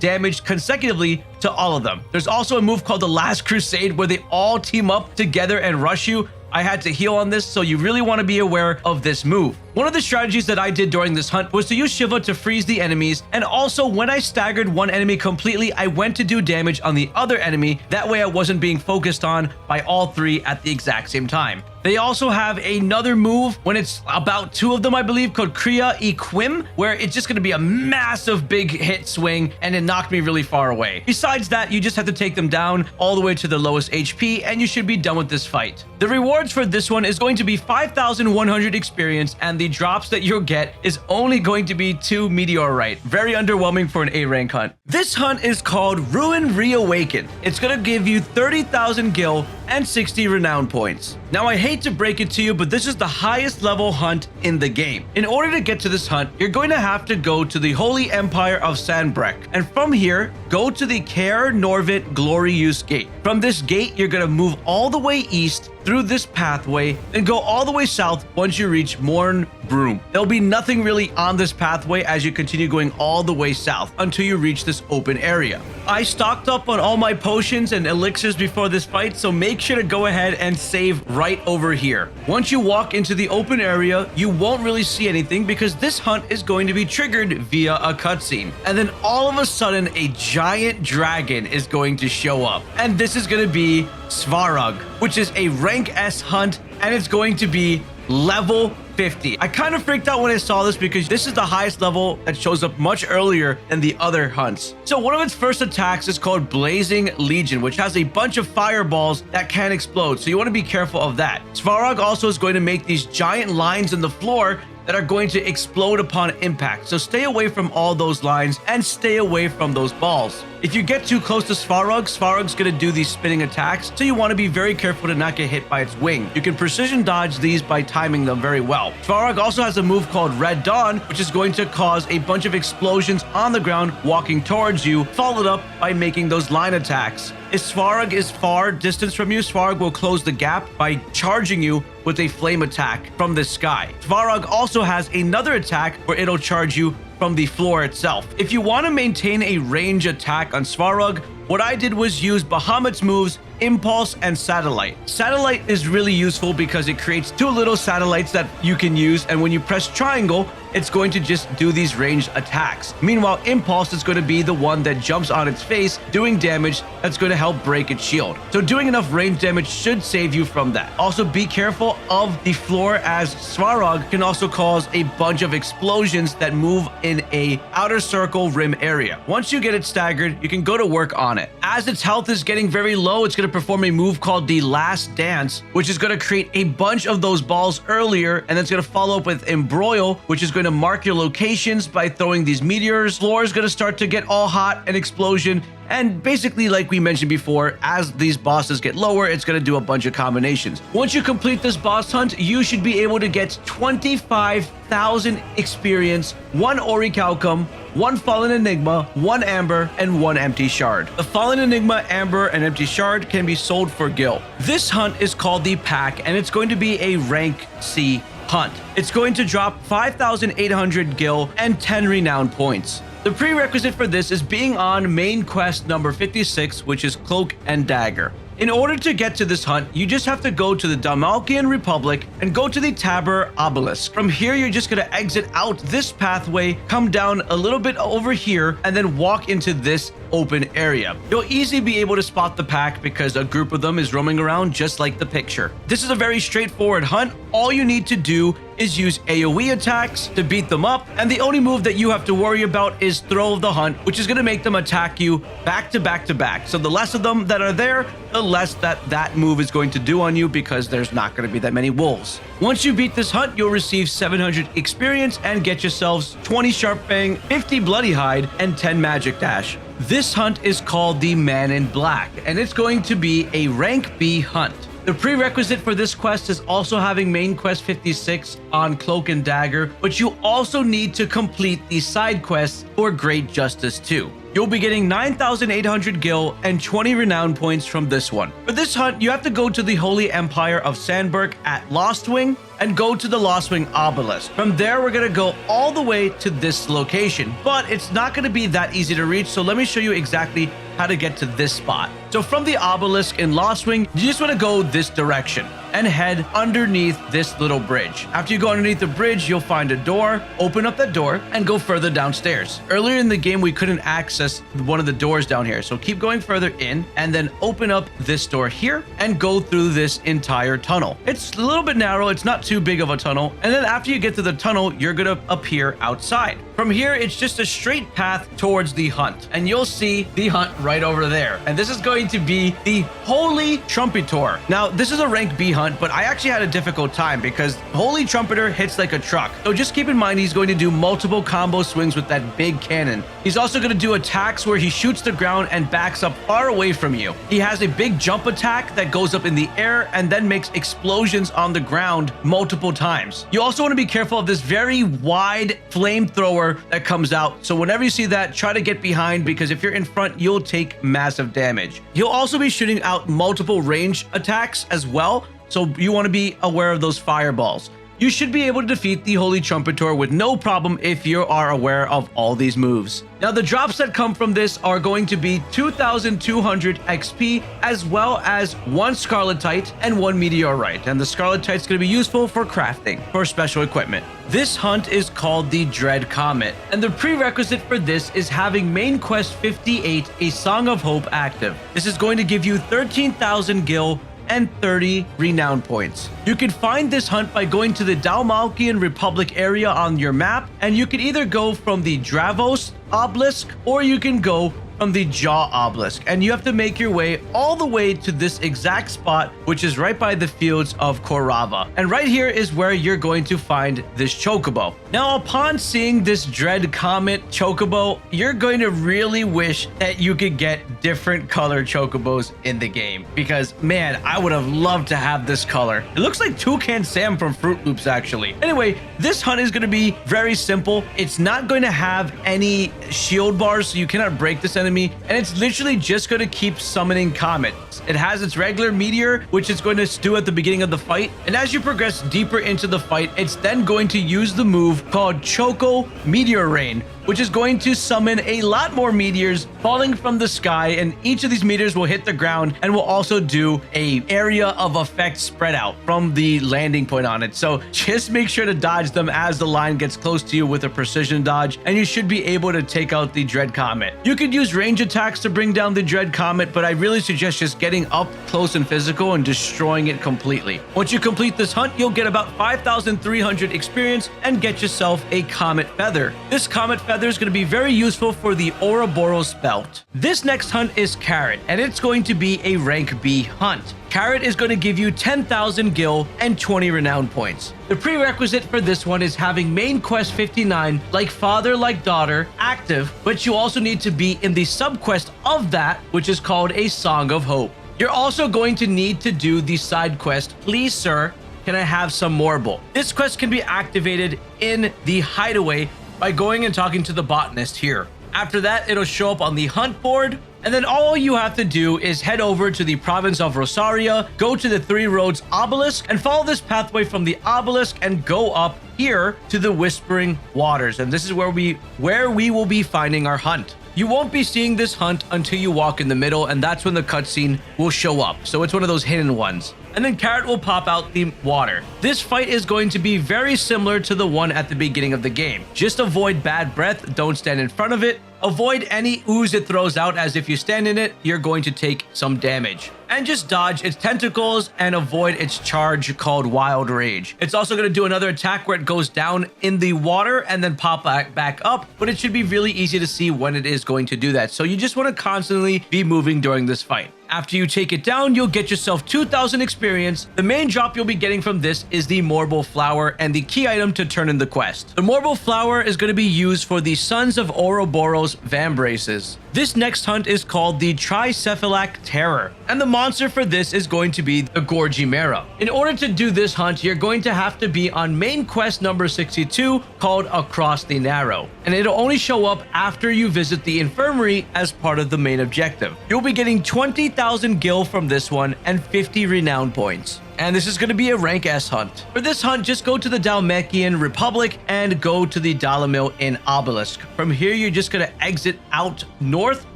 S1: damage consecutively to all of them. There's also a move called the Last Crusade where they all team up together and rush you. I had to heal on this, so you really want to be aware of this move. One of the strategies that I did during this hunt was to use Shiva to freeze the enemies, and also when I staggered one enemy completely, I went to do damage on the other enemy. That way I wasn't being focused on by all three at the exact same time. They also have another move when it's about two of them, I believe, called Kriya Equim, where it's just going to be a massive big hit swing, and it knocked me really far away. Besides that, you just have to take them down all the way to the lowest HP, and you should be done with this fight. The rewards for this one is going to be 5,100 experience, and the drops that you'll get is only going to be 2 meteorite. Very underwhelming for an A rank hunt. This hunt is called Ruin Reawakened. It's going to give you 30,000 gil and 60 renown points. Now, I hate to break it to you, but this is the highest level hunt in the game. In order to get to this hunt, you're going to have to go to the Holy Empire of Sandbreck, and from here, go to the Caer Norvit Glory Use Gate. From this gate, you're going to move all the way east through this pathway and go all the way south once you reach Morn Broom. There'll be nothing really on this pathway as you continue going all the way south until you reach this open area. I stocked up on all my potions and elixirs before this fight, so make sure to go ahead and save right over here. Once you walk into the open area, you won't really see anything because this hunt is going to be triggered via a cutscene. And then all of a sudden, a giant dragon is going to show up. And this is going to be Svarog, which is a rank S hunt, and it's going to be level 50. I kind of freaked out when I saw this because this is the highest level that shows up much earlier than the other hunts. So one of its first attacks is called Blazing Legion, which has a bunch of fireballs that can explode. So you want to be careful of that. Svarog also is going to make these giant lines in the floor that are going to explode upon impact. So stay away from all those lines and stay away from those balls. If you get too close to Svarog, Svarog's going to do these spinning attacks, so you want to be very careful to not get hit by its wing. You can precision dodge these by timing them very well. Svarog also has a move called Red Dawn, which is going to cause a bunch of explosions on the ground walking towards you, followed up by making those line attacks. If Svarog is far distance from you, Svarog will close the gap by charging you with a flame attack from the sky. Svarog also has another attack where it'll charge you from the floor itself. If you want to maintain a range attack on Svarog, what I did was use Bahamut's moves, Impulse and Satellite. Satellite is really useful because it creates 2 little satellites that you can use, and when you press triangle, it's going to just do these ranged attacks. Meanwhile, Impulse is going to be the one that jumps on its face, doing damage that's going to help break its shield. So doing enough range damage should save you from that. Also, be careful of the floor, as Svarog can also cause a bunch of explosions that move in a outer circle rim area. Once you get it staggered, you can go to work on it. As its health is getting very low, it's going to perform a move called the Last Dance, which is going to create a bunch of those balls earlier, and then it's going to follow up with Embroil, which is going to mark your locations by throwing these meteors. Floor is going to start to get all hot and explosion. And basically, like we mentioned before, as these bosses get lower, it's going to do a bunch of combinations. Once you complete this boss hunt, you should be able to get 25,000 experience, 1 Orichalcum, 1 Fallen Enigma, 1 Amber, and 1 Empty Shard. The Fallen Enigma, Amber, and Empty Shard can be sold for gil. This hunt is called the Pack, and it's going to be a rank C hunt. It's going to drop 5,800 gil and 10 renown points. The prerequisite for this is being on main quest number 56, which is Cloak and Dagger. In order to get to this hunt, you just have to go to the Dalmatian Republic and go to the Tabor Obelisk. From here, you're just going to exit out this pathway, come down a little bit over here, and then walk into this open area. You'll easily be able to spot the pack because a group of them is roaming around just like the picture. This is a very straightforward hunt. all you need to do is use AoE attacks to beat them up, and the only move that you have to worry about is Throw of the Hunt, which is going to make them attack you back to back to back. So the less of them that are there, the less that move is going to do on you, because there's not going to be that many wolves. Once you beat this hunt, you'll receive 700 experience and get yourselves 20 Sharp Fang, 50 Bloody Hide, and 10 Magic Dash. This hunt is called the Man in Black, and it's going to be a rank B hunt. The prerequisite for this quest is also having main quest 56 on Cloak and Dagger, but you also need to complete the side quests for Great Justice 2. You'll be getting 9,800 gil and 20 renown points from this one. For this hunt, you have to go to the Holy Empire of Sandberg at Lostwing and go to the Lostwing Obelisk. From there, we're gonna go all the way to this location, but it's not gonna be that easy to reach, so let me show you exactly how to get to this spot. So from the obelisk in Lostwing, you just want to go this direction and head underneath this little bridge. After you go underneath the bridge, you'll find a door, open up that door, and go further downstairs. Earlier in the game, we couldn't access one of the doors down here, so keep going further in and then open up this door here and go through this entire tunnel. It's a little bit narrow, it's not too big of a tunnel, and then after you get to the tunnel, you're gonna appear outside. From here, it's just a straight path towards the hunt, and you'll see the hunt right over there. And this is going to be the Holy Trumpitour. Now, this is a rank B hunt, but I actually had a difficult time because Holy Trumpeter hits like a truck. So just keep in mind, he's going to do multiple combo swings with that big cannon. He's also going to do attacks where he shoots the ground and backs up far away from you. He has a big jump attack that goes up in the air and then makes explosions on the ground multiple times. You also want to be careful of this very wide flamethrower that comes out. So whenever you see that, try to get behind, because if you're in front, you'll take massive damage. He'll also be shooting out multiple range attacks as well, so you want to be aware of those fireballs. You should be able to defeat the Holy Trumpitour with no problem if you are aware of all these moves. Now, the drops that come from this are going to be 2,200 XP, as well as 1 Scarletite and 1 Meteorite. And the Scarletite's going to be useful for crafting, for special equipment. This hunt is called the Dread Comet, and the prerequisite for this is having main quest 58, A Song of Hope, active. This is going to give you 13,000 gil and 30 renown points. You can find this hunt by going to the Dalmalkian Republic area on your map, and you can either go from the Dravos Obelisk or you can go from the Jaw Obelisk, and you have to make your way all the way to this exact spot, which is right by the fields of Korava. And right here is where you're going to find this chocobo. Now, upon seeing this Dread Comet chocobo, you're going to really wish that you could get different color chocobos in the game, because man, I would have loved to have this color. It looks like Toucan Sam from Fruit Loops, actually. Anyway, this hunt is going to be very simple. It's not going to have any shield bars, so you cannot break this enemy, and it's literally just going to keep summoning comets. It has its regular meteor, which it's going to do at the beginning of the fight, and as you progress deeper into the fight, it's then going to use the move called Choco Meteor Rain, which is going to summon a lot more meteors falling from the sky, and each of these meteors will hit the ground and will also do a area of effect spread out from the landing point on it. So just make sure to dodge them as the line gets close to you with a precision dodge, and you should be able to take out the Dread Comet. You could use range attacks to bring down the Dread Comet, but I really suggest just getting up close and physical and destroying it completely. Once you complete this hunt, you'll get about 5,300 experience and get yourself a Comet Feather. This Comet Feather is going to be very useful for the Ouroboros belt. This next hunt is Carrot, and it's going to be a rank B hunt. Carrot is going to give you 10,000 gil and 20 renown points. The prerequisite for this one is having main quest 59, Like Father Like Daughter, active, but you also need to be in the subquest of that, which is called A Song of Hope. You're also going to need to do the side quest, Please Sir, Can I Have Some Marble? This quest can be activated in the hideaway by going and talking to the botanist here. After that, it'll show up on the hunt board, and then all you have to do is head over to the province of Rosaria, go to the Three Roads Obelisk, and follow this pathway from the obelisk and go up here to the Whispering Waters. And this is where we will be finding our hunt. You won't be seeing this hunt until you walk in the middle, and that's when the cutscene will show up. So it's one of those hidden ones. and then Carrot will pop out the water. This fight is going to be very similar to the one at the beginning of the game. Just avoid bad breath, don't stand in front of it. Avoid any ooze it throws out, as if you stand in it, you're going to take some damage. And just dodge its tentacles and avoid its charge called Wild Rage. It's also going to do another attack where it goes down in the water and then pop back up, but it should be really easy to see when it is going to do that. So you just want to constantly be moving during this fight. After you take it down, you'll get yourself 2,000 experience. The main drop you'll be getting from this is the Marble Flower and the key item to turn in the quest. The Marble Flower is going to be used for the Sons of Ouroboros Vambraces. This next hunt is called the Tricephalic Terror, and the monster for this is going to be the Gorgimera. In order to do this hunt, you're going to have to be on main quest number 62 called Across the Narrow, and it'll only show up after you visit the infirmary as part of the main objective. You'll be getting 20,000 gil from this one and 50 renown points. And this is going to be a rank S hunt. For this hunt, just go to the Dalmatian Republic and go to the Dalamil in Obelisk. From here, you're just going to exit out north,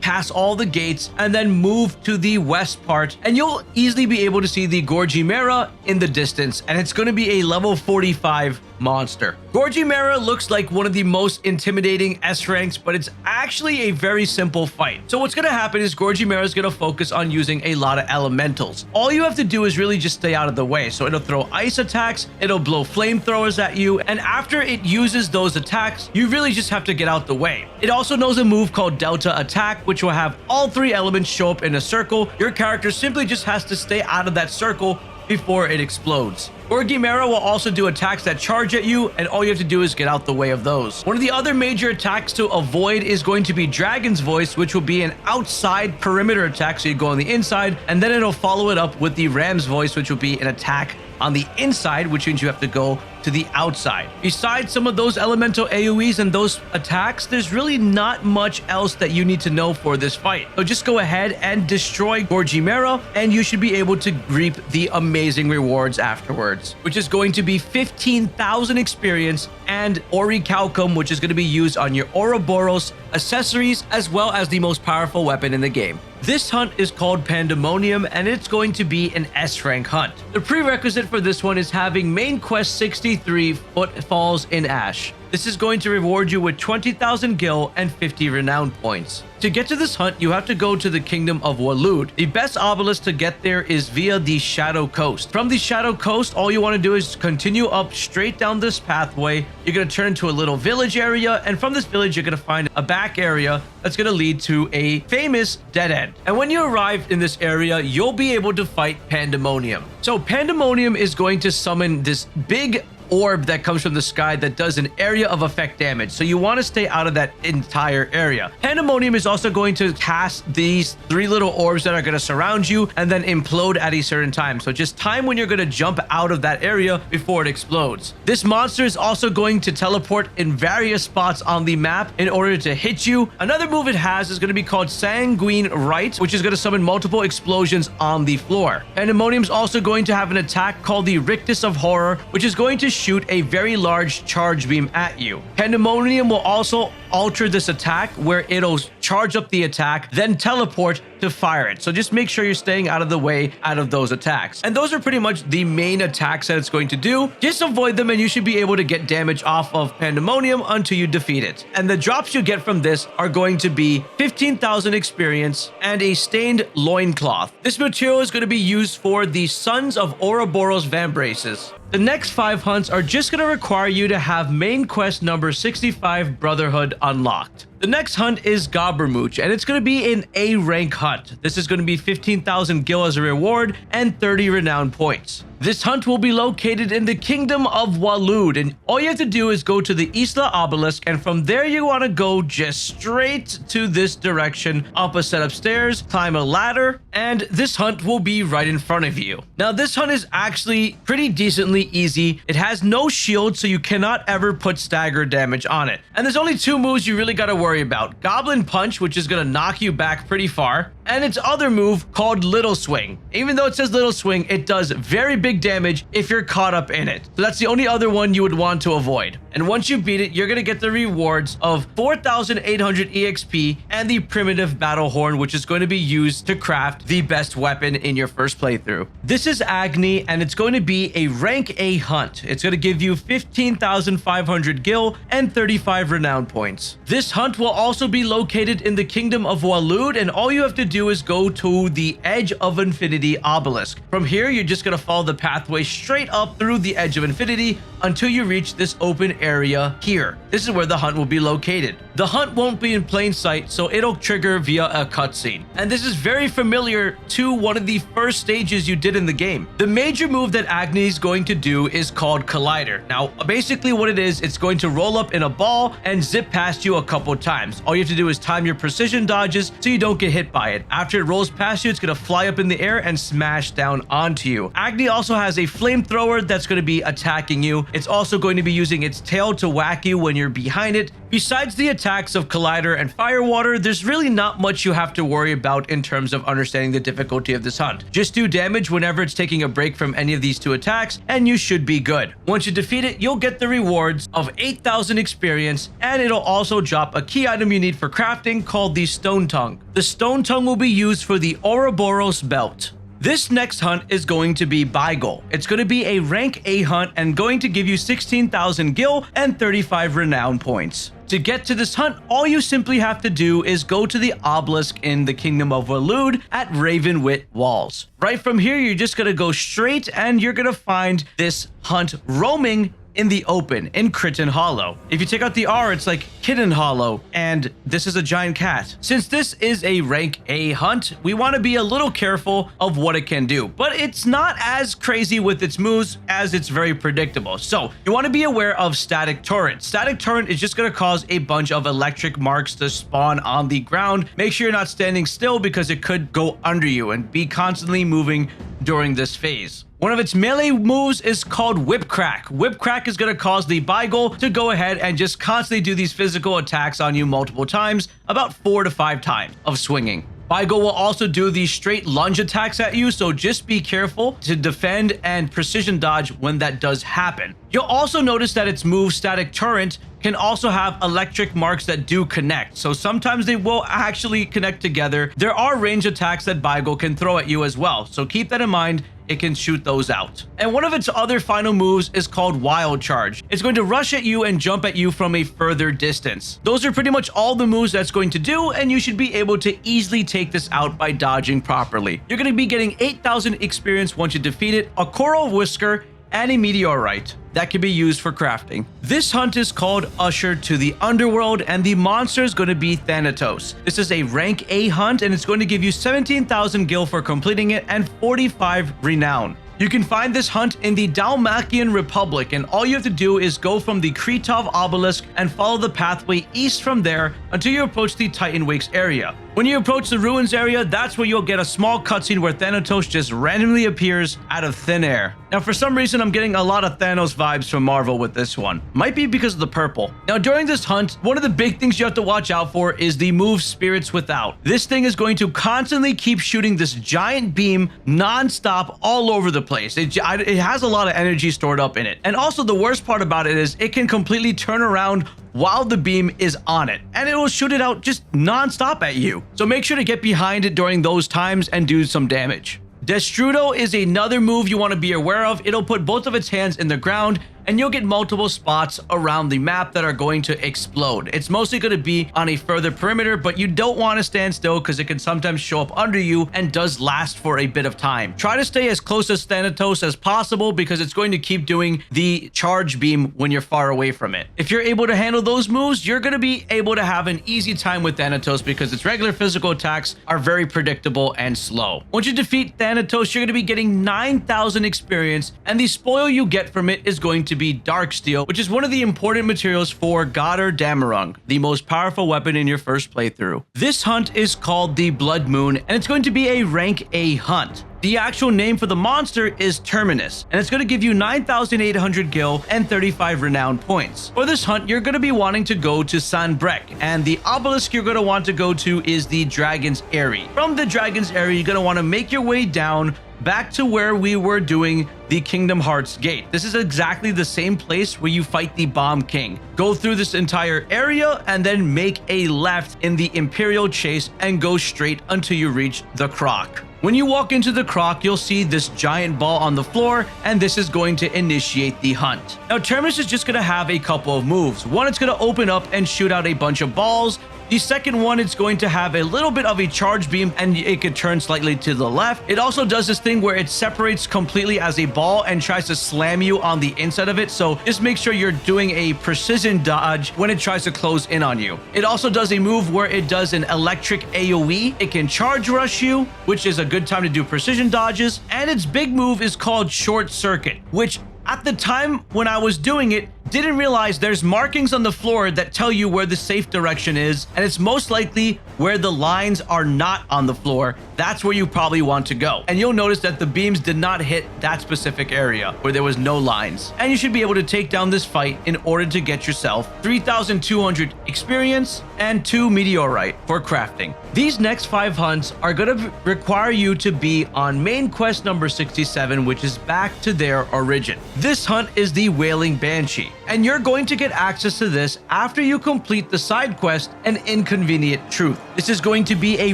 S1: pass all the gates, and then move to the west part, and you'll easily be able to see the Gorgimera in the distance, and it's going to be a level 45 monster. Gorgimera looks like one of the most intimidating S ranks, but it's actually a very simple fight. So what's going to happen is Gorgimera is going to focus on using a lot of elementals. All you have to do is really just stay out of the way. So it'll throw ice attacks, it'll blow flamethrowers at you, and after it uses those attacks, you really just have to get out the way. It also knows a move called Delta Attack, which will have all three elements show up in a circle. Your character simply just has to stay out of that circle before it explodes. Gorgimera will also do attacks that charge at you, and all you have to do is get out the way of those. One of the other major attacks to avoid is going to be Dragon's Voice, which will be an outside perimeter attack, so you go on the inside, and then it'll follow it up with the Ram's Voice, which will be an attack on the inside, which means you have to go to the outside. Besides some of those elemental AoEs and those attacks, there's really not much else that you need to know for this fight. So just go ahead and destroy Gorgimera, and you should be able to reap the amazing rewards afterwards, which is going to be 15,000 experience and Orichalcum, which is going to be used on your Ouroboros accessories, as well as the most powerful weapon in the game. This hunt is called Pandemonium, and it's going to be an S rank hunt. The prerequisite for this one is having main quest 63 Footfalls in Ash. This is going to reward you with 20,000 gil and 50 renown points. To get to this hunt, you have to go to the Kingdom of Waloed. The best obelisk to get there is via the Shadow Coast. From the Shadow Coast, all you want to do is continue up straight down this pathway. You're going to turn into a little village area, and from this village, you're going to find a back area that's going to lead to a famous dead end. And when you arrive in this area, you'll be able to fight Pandemonium. So Pandemonium is going to summon this big orb that comes from the sky that does an area of effect damage, so you want to stay out of that entire area. Pandemonium is also going to cast these three little orbs that are going to surround you and then implode at a certain time, so just time when you're going to jump out of that area before it explodes. This monster is also going to teleport in various spots on the map in order to hit you. Another move it has is going to be called Sanguine Rite, which is going to summon multiple explosions on the floor. Pandemonium is also going to have an attack called the Rictus of Horror, which is going to shoot a very large charge beam at you. Pandemonium will also alter this attack where it'll charge up the attack, then teleport to fire it. So just make sure you're staying out of the way out of those attacks. And those are pretty much the main attacks that it's going to do. Just avoid them and you should be able to get damage off of Pandemonium until you defeat it. And the drops you get from this are going to be 15,000 experience and a Stained Loincloth. This material is going to be used for the Sons of Ouroboros Vambraces. The next 5 hunts are just going to require you to have main quest number 65 Brotherhood unlocked. The next hunt is Gobermouch, and it's going to be an A rank hunt. This is going to be 15,000 gil as a reward and 30 renown points. This hunt will be located in the Kingdom of Waloed, and all you have to do is go to the Isla Obelisk, and from there you want to go just straight to this direction, up a set of stairs, climb a ladder, and this hunt will be right in front of you. Now, this hunt is actually pretty decently easy. It has no shield, so you cannot ever put stagger damage on it. And there's only 2 moves you really got to worry worry about. Goblin Punch, which is going to knock you back pretty far, and its other move called Little Swing. Even though it says Little Swing, it does very big damage if you're caught up in it. So that's the only other one you would want to avoid. And once you beat it, you're going to get the rewards of 4,800 EXP and the Primitive Battlehorn, which is going to be used to craft the best weapon in your first playthrough. This is Agni, and it's going to be a rank A hunt. It's going to give you 15,500 gil and 35 renown points. This hunt will also be located in the Kingdom of Waloed, and all you have to do is go to the Edge of Infinity obelisk. From here, you're just going to follow the pathway straight up through the Edge of Infinity until you reach this open area here. This is where the hunt will be located. The hunt won't be in plain sight, so it'll trigger via a cutscene. And this is very familiar to one of the first stages you did in the game. The major move that Agni is going to do is called Collider. Now, basically what it is, it's going to roll up in a ball and zip past you a couple times. All you have to do is time your precision dodges so you don't get hit by it. After it rolls past you, it's going to fly up in the air and smash down onto you. Agni also has a flamethrower that's going to be attacking you. It's also going to be using its tail to whack you when you're behind it. Besides the attacks of Collider and Firewater, there's really not much you have to worry about in terms of understanding the difficulty of this hunt. Just do damage whenever it's taking a break from any of these two attacks, and you should be good. Once you defeat it, you'll get the rewards of 8,000 experience, and it'll also drop a key item you need for crafting called the Stone Tongue. The Stone Tongue will be used for the Ouroboros belt. This next hunt is going to be Beigel. It's going to be a rank A hunt and going to give you 16,000 gil and 35 renown points. To get to this hunt, all you simply have to do is go to the obelisk in the Kingdom of Waloed at Ravenwit Walls. Right from here, you're just going to go straight and you're going to find this hunt roaming in the open in Crichton Hollow. If you take out the R, it's like Kitten Hollow, and this is a giant cat. Since this is a rank A hunt, we want to be a little careful of what it can do, but it's not as crazy with its moves as it's very predictable. So you want to be aware of Static Torrent. Static Torrent is just going to cause a bunch of electric marks to spawn on the ground. Make sure you're not standing still because it could go under you, and be constantly moving during this phase. One of its melee moves is called Whip Crack. Whip Crack is going to cause the Beigel to go ahead and just constantly do these physical attacks on you multiple times, about 4 to 5 times of swinging. Beigel will also do these straight lunge attacks at you, so just be careful to defend and precision dodge when that does happen. You'll also notice that its move, Static Torrent, can also have electric marks that do connect. So sometimes they will actually connect together. There are range attacks that Beigel can throw at you as well, so keep that in mind. It can shoot those out. And one of its other final moves is called Wild Charge. It's going to rush at you and jump at you from a further distance. Those are pretty much all the moves that's going to do, and you should be able to easily take this out by dodging properly. You're going to be getting 8,000 experience once you defeat it, a Coeurl Whisker, and a Meteorite that can be used for crafting. This hunt is called Usher to the Underworld, and the monster is going to be Thanatos. This is a rank A hunt, and it's going to give you 17,000 gil for completing it and 45 renown. You can find this hunt in the Dalmacian Republic, and all you have to do is go from the Kretov obelisk and follow the pathway east from there until you approach the Titan Wakes area. When you approach the ruins area, that's where you'll get a small cutscene where Thanatos just randomly appears out of thin air. Now, for some reason, I'm getting a lot of Thanos vibes from Marvel with this one. Might be because of the purple. Now, during this hunt, one of the big things you have to watch out for is the move Spirits Without. This thing is going to constantly keep shooting this giant beam non-stop all over the place. It has a lot of energy stored up in it. And also, the worst part about it is it can completely turn around while the beam is on it, and it will shoot it out just non-stop at you. So make sure to get behind it during those times and do some damage. Destrudo is another move you want to be aware of. It'll put both of its hands in the ground, and you'll get multiple spots around the map that are going to explode. It's mostly going to be on a further perimeter, but you don't want to stand still because it can sometimes show up under you and does last for a bit of time. Try to stay as close to Thanatos as possible because it's going to keep doing the charge beam when you're far away from it. If you're able to handle those moves, you're going to be able to have an easy time with Thanatos because its regular physical attacks are very predictable and slow. Once you defeat Thanatos, you're going to be getting 9,000 experience, and the spoil you get from it is going to be Darksteel, which is one of the important materials for Gobermouch, the most powerful weapon in your first playthrough. This hunt is called the Blood Moon, and it's going to be a rank A hunt. The actual name for the monster is Terminus, and it's going to give you 9,800 gil and 35 renown points. For this hunt, you're going to be wanting to go to Sanbreque, and the obelisk you're going to want to go to is the Dragon's Eyrie. From the Dragon's Eyrie, you're going to want to make your way down back to where we were doing the Kingdom Hearts Gate. This is exactly the same place where you fight the Bomb King. Go through this entire area and then make a left in the Imperial Chase and go straight until you reach the Croc. When you walk into the Croc, you'll see this giant ball on the floor, and this is going to initiate the hunt. Now, Terminus is just going to have a couple of moves. One, it's going to open up and shoot out a bunch of balls. The second one, it's going to have a little bit of a charge beam, and it could turn slightly to the left. It also does this thing where it separates completely as a ball and tries to slam you on the inside of it. So just make sure you're doing a precision dodge when it tries to close in on you. It also does a move where it does an electric AoE. It can charge rush you, which is a good time to do precision dodges. And its big move is called Short Circuit, which at the time when I was doing it, didn't realize there's markings on the floor that tell you where the safe direction is, and it's most likely where the lines are not on the floor. That's where you probably want to go. And you'll notice that the beams did not hit that specific area where there was no lines. And you should be able to take down this fight in order to get yourself 3,200 experience and 2 meteorite for crafting. These next 5 hunts are going to require you to be on main quest number 67, which is back to their origin. This hunt is the Wailing Banshee, and you're going to get access to this after you complete the side quest, An Inconvenient Truth. This is going to be a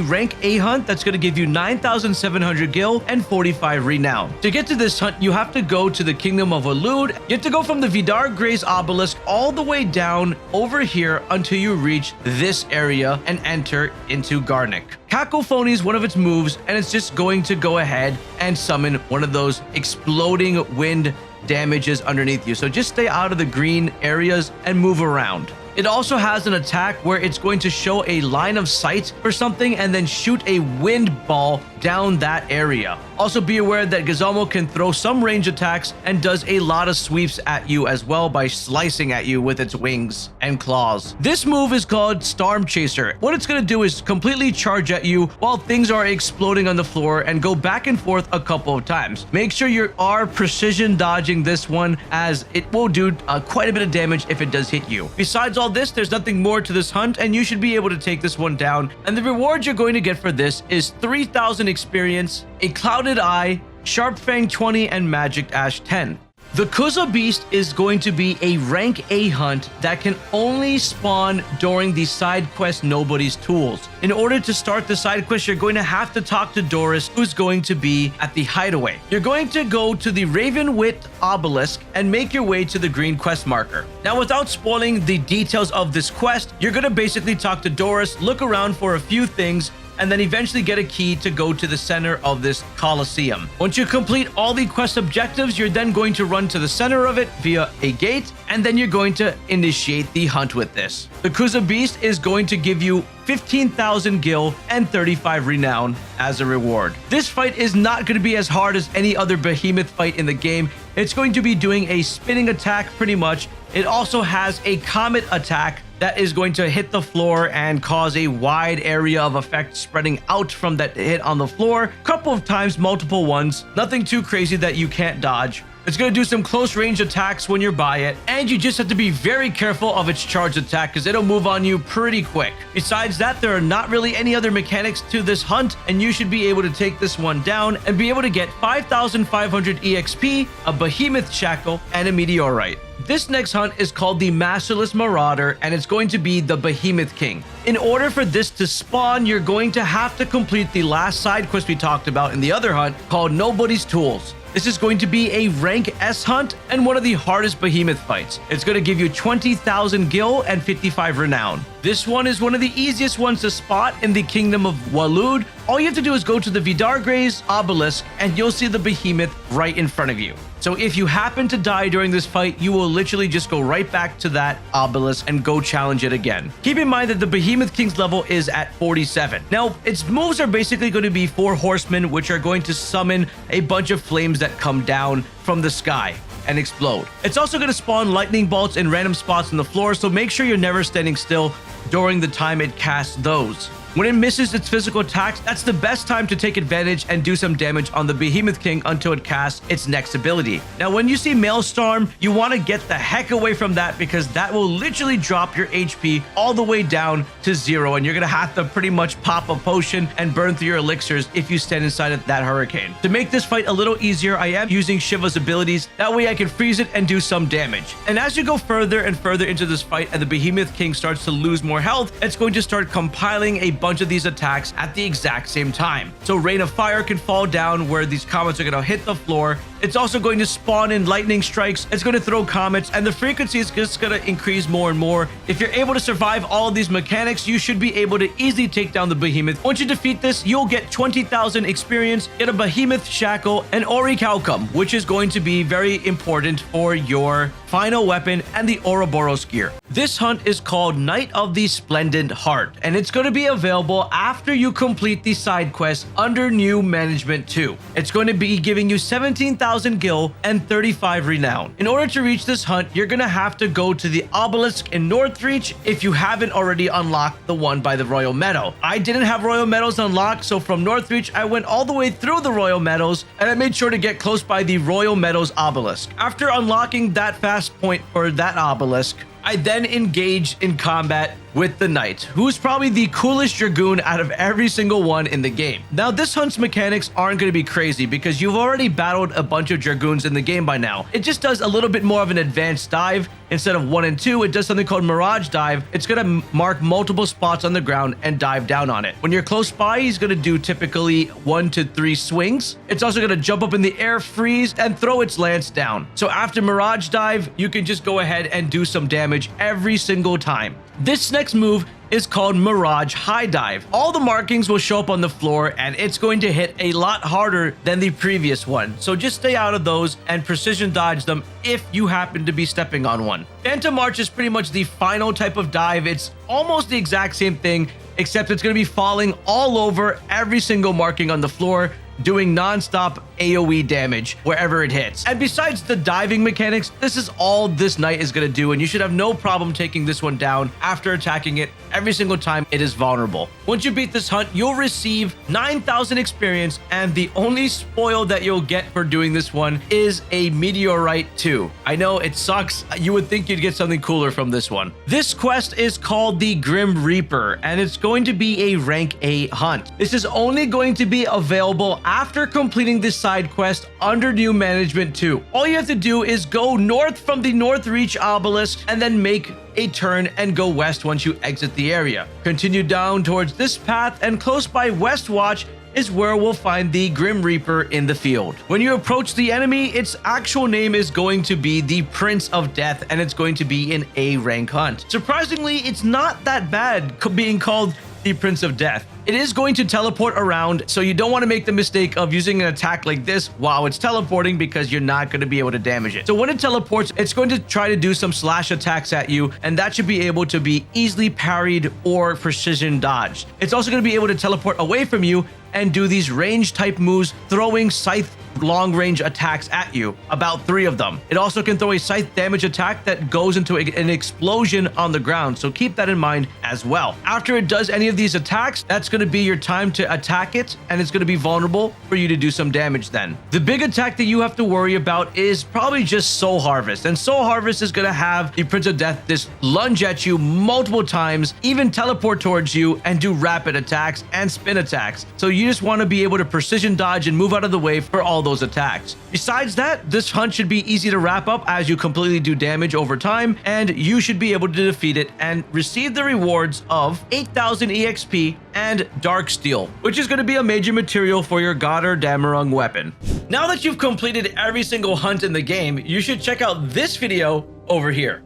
S1: rank A hunt that's going to give you 9,700 gil and 45 renown. To get to this hunt, you have to go to the Kingdom of Waloed. You have to go from the Vidar Grey's obelisk all the way down over here until you reach this area and enter into Garnic. Cacophony is one of its moves, and it's just going to go ahead and summon one of those exploding wind damages underneath you. So just stay out of the green areas and move around. It also has an attack where it's going to show a line of sight for something and then shoot a wind ball down that area. Also be aware that Gizmo can throw some range attacks and does a lot of sweeps at you as well by slicing at you with its wings and claws. This move is called Storm Chaser. What it's going to do is completely charge at you while things are exploding on the floor and go back and forth a couple of times. Make sure you are precision dodging this one, as it will do quite a bit of damage if it does hit you. Besides all this, there's nothing more to this hunt, and you should be able to take this one down. And the reward you're going to get for this is 3,000 experience, a Clouded Eye, Sharp Fang 20, and Magic Ash 10. The Kuza Beast is going to be a rank A hunt that can only spawn during the side quest Nobody's Tools. In order to start the side quest, you're going to have to talk to Doris, who's going to be at the hideaway. You're going to go to the Ravenwit obelisk and make your way to the green quest marker. Now, without spoiling the details of this quest, you're going to basically talk to Doris, look around for a few things, and then eventually get a key to go to the center of this Colosseum. Once you complete all the quest objectives, you're then going to run to the center of it via a gate, and then you're going to initiate the hunt with this. The Kuza Beast is going to give you 15,000 gil and 35 renown as a reward. This fight is not going to be as hard as any other behemoth fight in the game. It's going to be doing a spinning attack pretty much. It also has a comet attack that is going to hit the floor and cause a wide area of effect spreading out from that hit on the floor. Couple of times, multiple ones. Nothing too crazy that you can't dodge. It's going to do some close range attacks when you're by it, and you just have to be very careful of its charge attack because it'll move on you pretty quick. Besides that, there are not really any other mechanics to this hunt, and you should be able to take this one down and be able to get 5,500 EXP, a Behemoth Shackle, and a Meteorite. This next hunt is called the Masterless Marauder, and it's going to be the Behemoth King. In order for this to spawn, you're going to have to complete the last side quest we talked about in the other hunt called Nobody's Tools. This is going to be a rank S hunt and one of the hardest behemoth fights. It's going to give you 20,000 gil and 55 renown. This one is one of the easiest ones to spot in the Kingdom of Waloed. All you have to do is go to the Vidar Grey's obelisk and you'll see the behemoth right in front of you. So if you happen to die during this fight, you will literally just go right back to that obelisk and go challenge it again. Keep in mind that the Behemoth King's level is at 47. Now, its moves are basically going to be 4 horsemen, which are going to summon a bunch of flames that come down from the sky and explode. It's also going to spawn lightning bolts in random spots on the floor, so make sure you're never standing still during the time it casts those. When it misses its physical attacks, that's the best time to take advantage and do some damage on the Behemoth King until it casts its next ability. Now, when you see Maelstrom, you want to get the heck away from that because that will literally drop your HP all the way down to 0, and you're going to have to pretty much pop a potion and burn through your elixirs if you stand inside of that hurricane. To make this fight a little easier, I am using Shiva's abilities. That way I can freeze it and do some damage. And as you go further and further into this fight and the Behemoth King starts to lose more health, it's going to start compiling a bunch of these attacks at the exact same time. So Rain of Fire can fall down where these comets are going to hit the floor. It's also going to spawn in lightning strikes. It's going to throw comets, and the frequency is just going to increase more and more. If you're able to survive all of these mechanics, you should be able to easily take down the Behemoth. Once you defeat this, you'll get 20,000 experience, get a Behemoth Shackle, and Orichalcum, which is going to be very important for your final weapon and the Ouroboros gear. This hunt is called Night of the Splendid Heart, and it's going to be available after you complete the side quest under New Management 2. It's going to be giving you 17,000 gil and 35 renown. In order to reach this hunt, you're going to have to go to the obelisk in Northreach if you haven't already unlocked the one by the Royal Meadow. I didn't have Royal Meadows unlocked, so from Northreach, I went all the way through the Royal Meadows, and I made sure to get close by the Royal Meadows obelisk. After unlocking that fast point for that obelisk, I then engaged in combat with the Knight, who's probably the coolest Dragoon out of every single one in the game. Now, this hunt's mechanics aren't going to be crazy because you've already battled a bunch of Dragoons in the game by now. It just does a little bit more of an advanced dive. Instead of 1 and 2, it does something called Mirage Dive. It's going to mark multiple spots on the ground and dive down on it. When you're close by, he's going to do typically 1 to 3 swings. It's also going to jump up in the air, freeze, and throw its lance down. So after Mirage Dive, you can just go ahead and do some damage every single time. This next move is called Mirage High Dive. All the markings will show up on the floor, and it's going to hit a lot harder than the previous one. So just stay out of those and precision dodge them if you happen to be stepping on one. Phantom March is pretty much the final type of dive. It's almost the exact same thing, except it's going to be falling all over every single marking on the floor, doing non-stop AoE damage wherever it hits. And besides the diving mechanics, this is all this Knight is going to do, and you should have no problem taking this one down after attacking it every single time it is vulnerable. Once you beat this hunt, you'll receive 9,000 experience, and the only spoil that you'll get for doing this one is a Meteorite 2. I know it sucks. You would think you'd get something cooler from this one. This quest is called the Grim Reaper, and it's going to be a rank 8 hunt. This is only going to be available after completing this side quest under New Management 2. All you have to do is go north from the Northreach obelisk and then make a turn and go west once you exit the area. Continue down towards this path, and close by Westwatch is where we'll find the Grim Reaper in the field. When you approach the enemy, its actual name is going to be the Prince of Death, and it's going to be an A rank hunt. Surprisingly, it's not that bad being called the Prince of Death. It is going to teleport around, so you don't want to make the mistake of using an attack like this while it's teleporting, because you're not going to be able to damage it. So when it teleports, it's going to try to do some slash attacks at you, and that should be able to be easily parried or precision dodged. It's also going to be able to teleport away from you and do these range type moves, throwing scythe long range attacks at you, about 3 of them. It also can throw a scythe damage attack that goes into an explosion on the ground, so keep that in mind as well. After it does any of these attacks, that's going to be your time to attack it, and it's going to be vulnerable for you to do some damage then. The big attack that you have to worry about is probably just Soul Harvest, and Soul Harvest is going to have the Prince of Death just lunge at you multiple times, even teleport towards you and do rapid attacks and spin attacks. So you just want to be able to precision dodge and move out of the way for all those attacks. Besides that, this hunt should be easy to wrap up as you completely do damage over time, and you should be able to defeat it and receive the rewards of 8,000 EXP and Darksteel, which is going to be a major material for your Gobermouch weapon. Now that you've completed every single hunt in the game, you should check out this video over here.